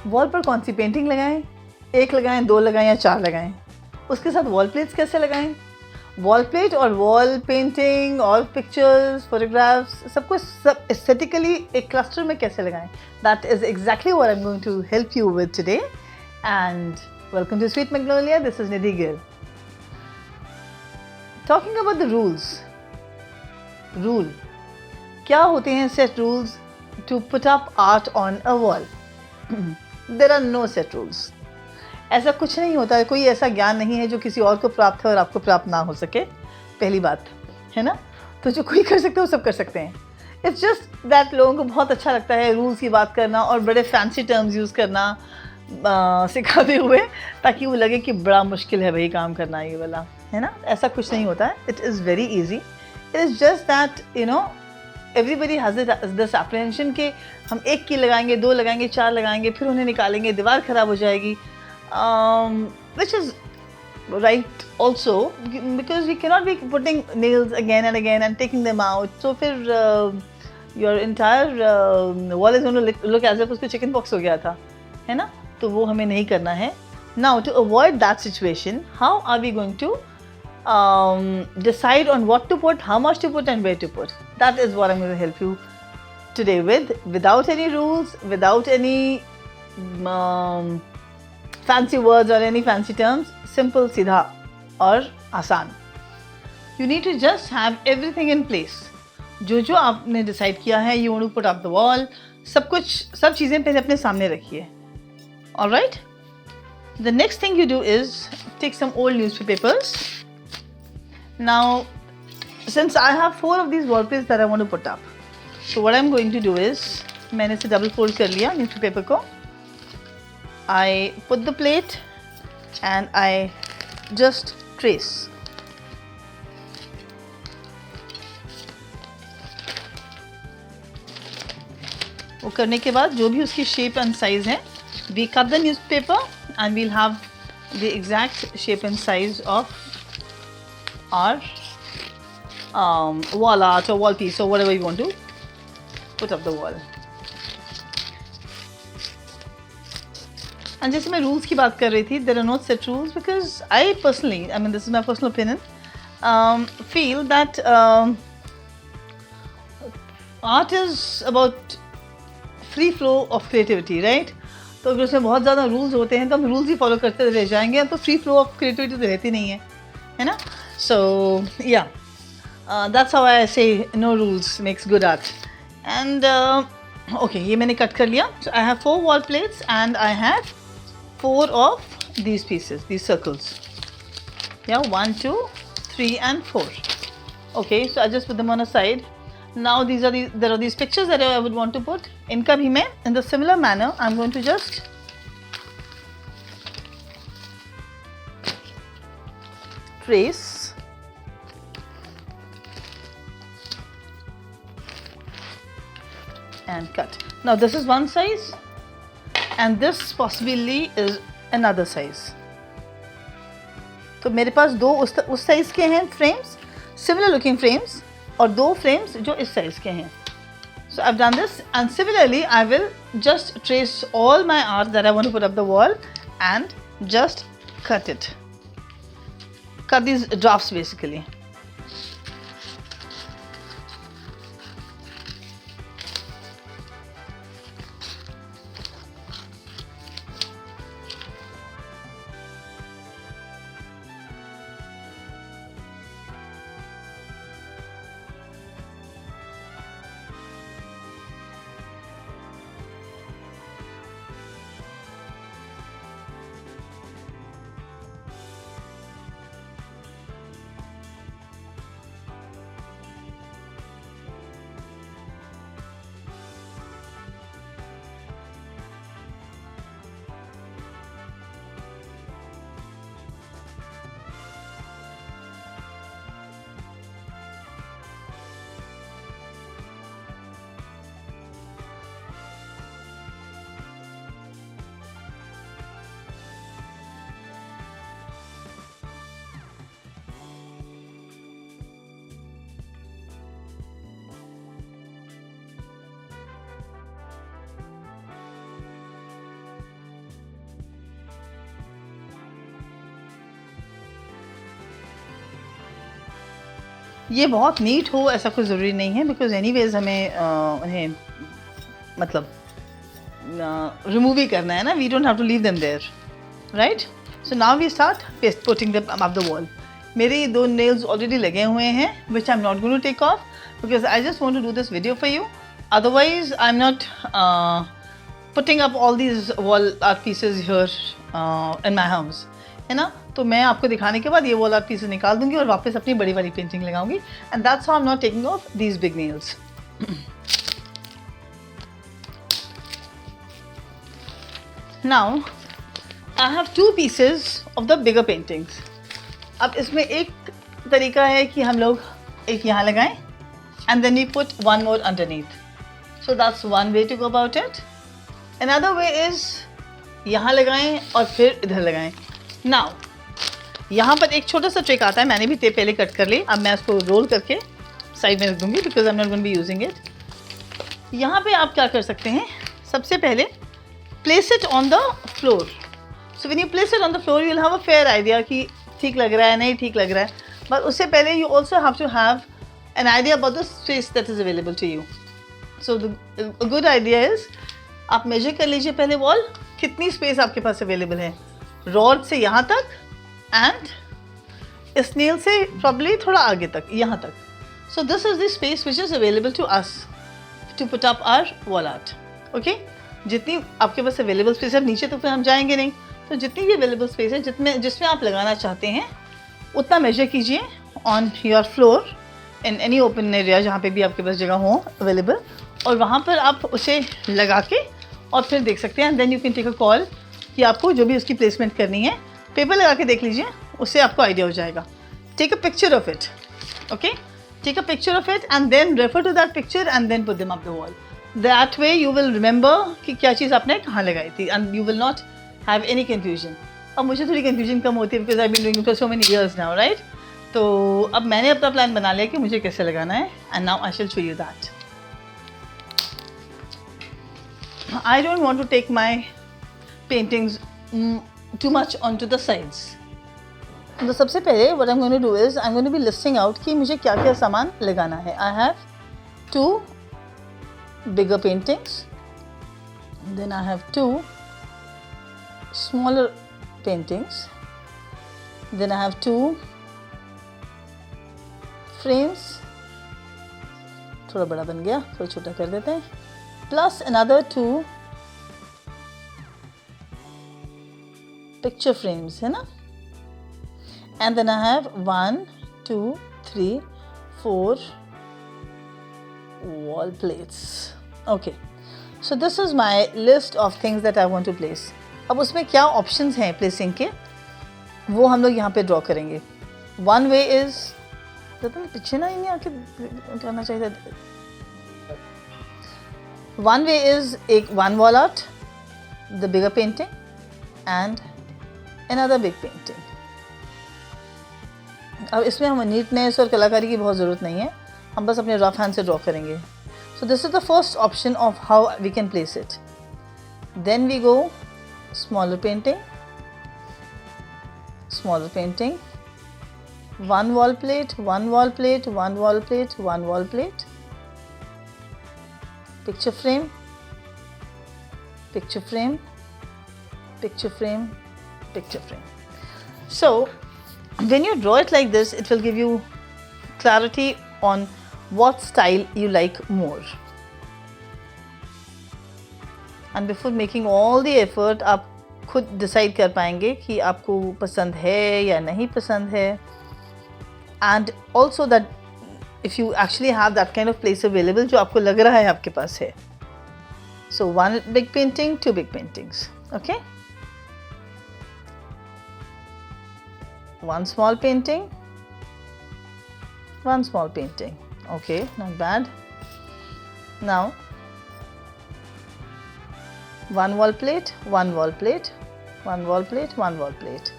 Wall पर कौन सी painting लगाएं, एक लगाएं, दो लगाएं या चार लगाएं, उसके साथ वॉल प्लेट्स कैसे लगाएं, वॉल प्लेट और वॉल पेंटिंग और पिक्चर्स, फोटोग्राफ्स, सबको सब एस्थेटिकली एक क्लस्टर में कैसे लगाएं. That is exactly what I am going to help you with today. And welcome to Sweet Magnolia. This is Nidhi Gill. Talking about the rules. Rule क्या होते हैं? Set rules to put up art on a wall. There are no set rules. ऐसा कुछ नहीं होता है. कोई ऐसा ज्ञान नहीं है जो किसी और को प्राप्त है और आपको प्राप्त ना हो सके. पहली बात है ना. तो जो कोई कर सकते हैं वो सब कर सकते हैं. इट्स जस्ट दैट लोगों को बहुत अच्छा लगता है रूल्स की बात करना और बड़े फैंसी टर्म्स यूज़ करना सिखाते हुए, ताकि वो लगे कि बड़ा मुश्किल है भाई काम करना ये वाला, है ना. ऐसा कुछ नहीं होता है. It is very easy. It is just that you know everybody has this apprehension कि हम एक की लगाएंगे, दो लगाएंगे, चार लगाएंगे, फिर उन्हें निकालेंगे, दीवार ख़राब हो जाएगी. Which is right also, because we cannot be putting nails again and again and taking them out. So फिर your entire wall is going to look as if उसको chicken pox हो गया था, है ना. तो वो हमें नहीं करना है. Now to avoid that situation, how are we going to decide on what to put, how much to put and where to put? That is what I'm going to help you today with, without any rules, without any fancy words or any fancy terms. Simple, सीधा और आसान. You need to just have everything in place. जो आपने decide किया है, you want to put up the wall, सब चीज़ें पहले अपने सामने रखिए. Alright? The next thing you do is take some old newspapers. Now, since I have 4 of these wall plates that I want to put up, so what I'm going to do is, मैंने इसे double fold कर लिया newspaper को. I put the plate and I just trace. वो करने के बाद जो भी उसकी shape and size है, we cut the newspaper and we'll have the exact shape and size of our wall art or wall piece or whatever you want to put up the wall. And जैसे मैं rules की बात कर रही थी, there are no set rules because I personally, I mean this is my personal opinion, feel that art is about free flow of creativity, right? तो अगर उसमें बहुत ज़्यादा रूल्स होते हैं तो हम रूल्स ही फॉलो करते रह जाएंगे, तो फ्री फ्लो ऑफ क्रिएटिविटी तो रहती नहीं है ना. सो या that's how I say no rules makes good art. And okay, ये मैंने कट कर लिया. So I have 4 wall plates and I have 4 of these pieces, these circles. Yeah, 1, 2, 3 and 4. Okay, so I just put them on a side. Now there are these pictures that I would want to put. इनका भी मैं in the similar manner I'm going to just trace and cut. Now this is one size and this possibly is another size. तो मेरे पास दो उस size के हैं frames, similar looking frames, और 2 फ्रेम्स जो इस साइज के हैं. So I've done this, and similarly I will just trace all my art that I want to put up the wall and just cut it. Cut these drafts basically. ये बहुत NEET हो ऐसा कोई ज़रूरी नहीं है, बिकॉज एनीवेज हमें उन्हें मतलब रिमूव ही करना है ना, we don't have to leave them there, right? So now we start putting them up the wall. मेरे ये 2 नेल्स ऑलरेडी लगे हुए हैं, which I am not going to take off because I just want to do this video for you. Otherwise I am not putting up all these wall art pieces here in my house, है ना? तो मैं आपको दिखाने के बाद ये wall art pieces निकाल दूंगी और वापस अपनी बड़ी वाली पेंटिंग लगाऊंगी. And that's how I am not taking of these big nails. Now I have 2 pieces of the bigger paintings. अब इसमें एक तरीका है कि हम लोग एक यहाँ लगाएं and then we put one more underneath. So that's one way to go about it. Another way is यहाँ लगाएं और फिर इधर लगाएं. Now यहाँ पर एक छोटा सा ट्रिक आता है, मैंने भी टेप पहले कट कर ली. अब मैं इसको रोल करके साइड में रख दूँगी because I am not going to be using it. यहाँ पे आप क्या कर सकते हैं, सबसे पहले place it on the floor. So when you place it on the floor, you will have a fair idea कि ठीक लग रहा है नहीं ठीक लग रहा है. But उससे पहले you also have to have an idea about the space that is available to you. So a good idea is आप measure कर लीजिए पहले wall कितनी space आपके पास available है. Rod से यहाँ तक and इस nail से probably थोड़ा आगे तक, यहाँ तक. So this is the space which is available to us to put up our wall art. Okay? जितनी आपके पास अवेलेबल स्पेस है, नीचे तो फिर हम जाएंगे नहीं, तो जितनी भी अवेलेबल स्पेस है जिसमें आप लगाना चाहते हैं उतना मेजर कीजिए on your floor in any open area जहाँ पे भी आपके पास जगह हो अवेलेबल, और वहाँ पर आप उसे लगा के और फिर देख सकते हैं. And then you can take a call कि आपको जो भी उसकी प्लेसमेंट करनी है. पेपर लगा के देख लीजिए, उससे आपको आइडिया हो जाएगा. Take a picture of it, okay, take a picture of it and then refer to that picture and then put them up the wall. That way you will remember कि क्या चीज़ आपने कहाँ लगाई थी and you will not have any confusion. अब मुझे थोड़ी confusion कम होती है because I've been doing it for so many years now, right? तो अब मैंने अपना प्लान बना लिया कि मुझे कैसे लगाना है and now I shall show you that. I don't want to take my paintings too much onto the sides. तो सबसे पहले what I'm going to do is I'm going to be listing out कि मुझे क्या क्या सामान लगाना है. I have 2 bigger paintings, then I have 2 smaller paintings, then I have 2 frames, थोड़ा बड़ा बन गया, थोड़ा छोटा कर देते हैं, plus another 2 picture frames, है ना? And then I have 1 2 3 4 wall plates. Okay, so this is my list of things that I want to place. अब उसमें क्या options हैं placing के, वो हम लोग यहाँ पे draw करेंगे. One way is पीछे ना इन्हें आके करना चाहिए. One way is एक one wall art, the bigger painting, and another big painting. अब इसमें हमें नीटनेस और कलाकारी की बहुत ज़रूरत नहीं है, हम बस अपने रफ हैंड से ड्रॉ करेंगे. So this is the first option of how we can place it. Then we go smaller painting, one wall plate, one wall plate, one wall plate, one wall plate, picture frame, picture frame, picture frame, picture frame. So when you draw it like this, it will give you clarity on what style you like more. And before making all the effort, आप खुद decide कर पाएंगे कि आपको पसंद है या नहीं पसंद है. And also that if you actually have that kind of place available जो आपको लग रहा है आपके पास है. So 1 big painting, 2 big paintings, okay? 1 small painting, 1 small painting. Okay, not bad. Now 1 wall plate, 1 wall plate, 1 wall plate, 1 wall plate.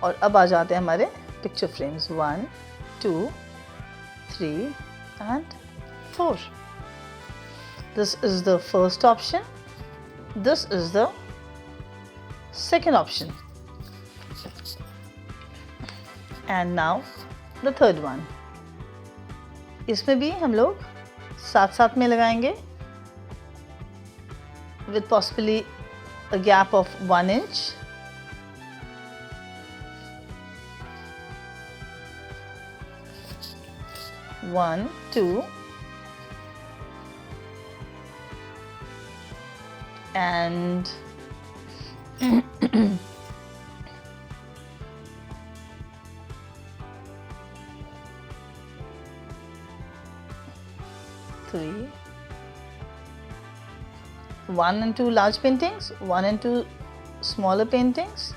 और अब आ जाते हैं हमारे picture frames. 1 2 3 and 4. This is the first option. This is the second option. And now the third one. इसमें भी हम लोग साथ साथ में लगाएंगे with possibly a gap of 1 inch. One, two, and three. 1 and 2 large paintings, 1 and 2 smaller paintings.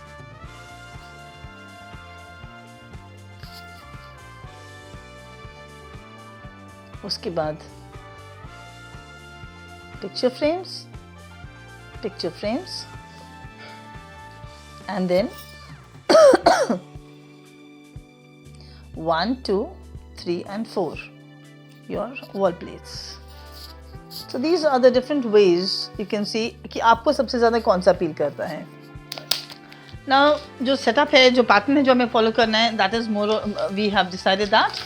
उसके बाद picture frames, and then 1, 2, 3 and 4 your wall plates. So these are the different ways you can see कि आपको सबसे ज़्यादा कौन सा appeal करता है. Now जो setup है, जो pattern है जो हमें follow करना है, that is more we have decided that.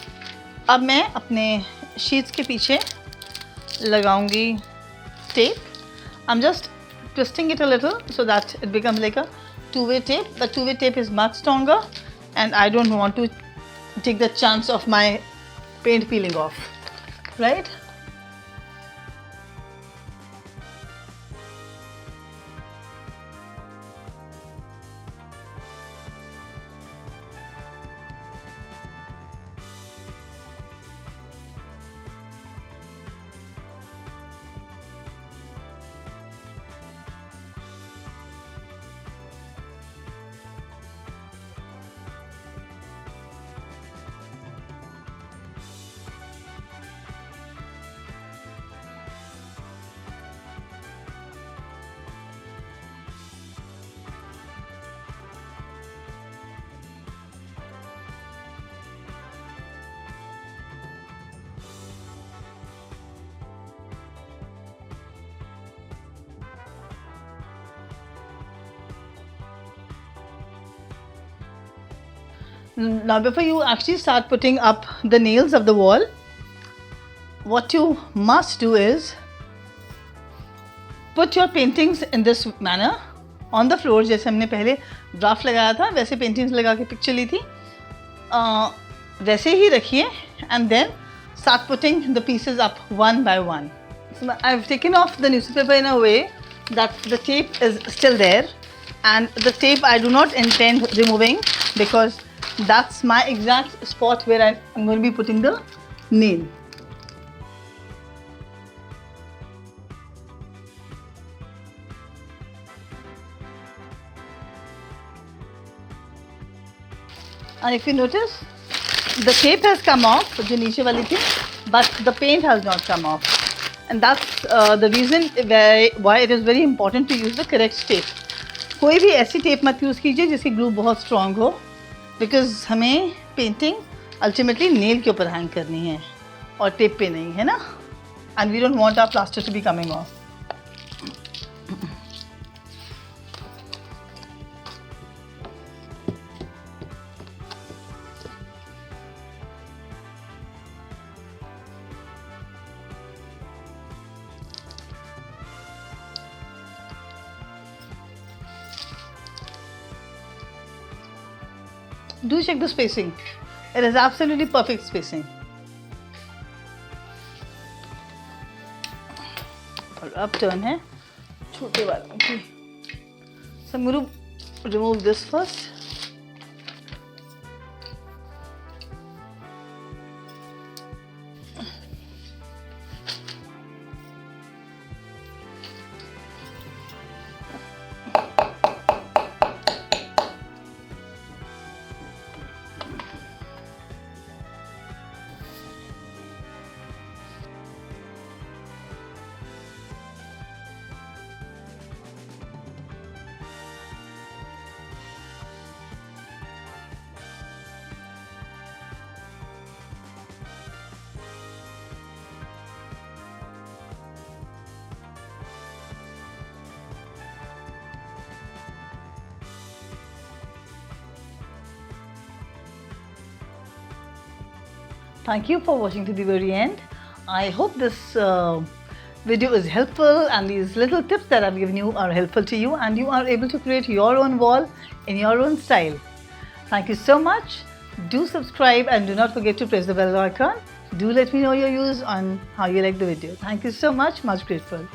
अब मैं अपने sheets के पीछे लगाऊंगी tape. I'm just twisting it a little so that it becomes like a two-way tape. The two-way tape is much stronger and I don't want to take the chance of my paint peeling off, right? Now before you actually start putting up the nails of the wall, what you must do is put your paintings in this manner on the floor. जैसे हमने पहले draft लगाया था वैसे paintings लगा के picture ली थी, वैसे ही रखिए and then start putting the pieces up one by one. So I've taken off the newspaper in a way that the tape is still there, and the tape I do not intend removing because that's my exact spot where I'm going to be putting the nail. And if you notice, the tape has come off, जो नीचे वाली थी, but the paint has not come off. And that's the reason why it is very important to use the correct tape. कोई भी ऐसी tape मत use कीजिए जिसकी ग्लू बहुत स्ट्रॉन्ग हो, बिकॉज हमें पेंटिंग अल्टीमेटली नेल के ऊपर हैंग करनी है और टेप पे नहीं, है ना. And we don't want our plaster to be coming off. Do check the spacing. It is absolutely perfect spacing. और अब टर्न है छोटे वालों की. So I'm going to remove this first. Thank you for watching to the very end. I hope this video is helpful and these little tips that I've given you are helpful to you and you are able to create your own wall in your own style. Thank you so much. Do subscribe and do not forget to press the bell icon. Do let me know your views on how you like the video. Thank you so much. Much grateful.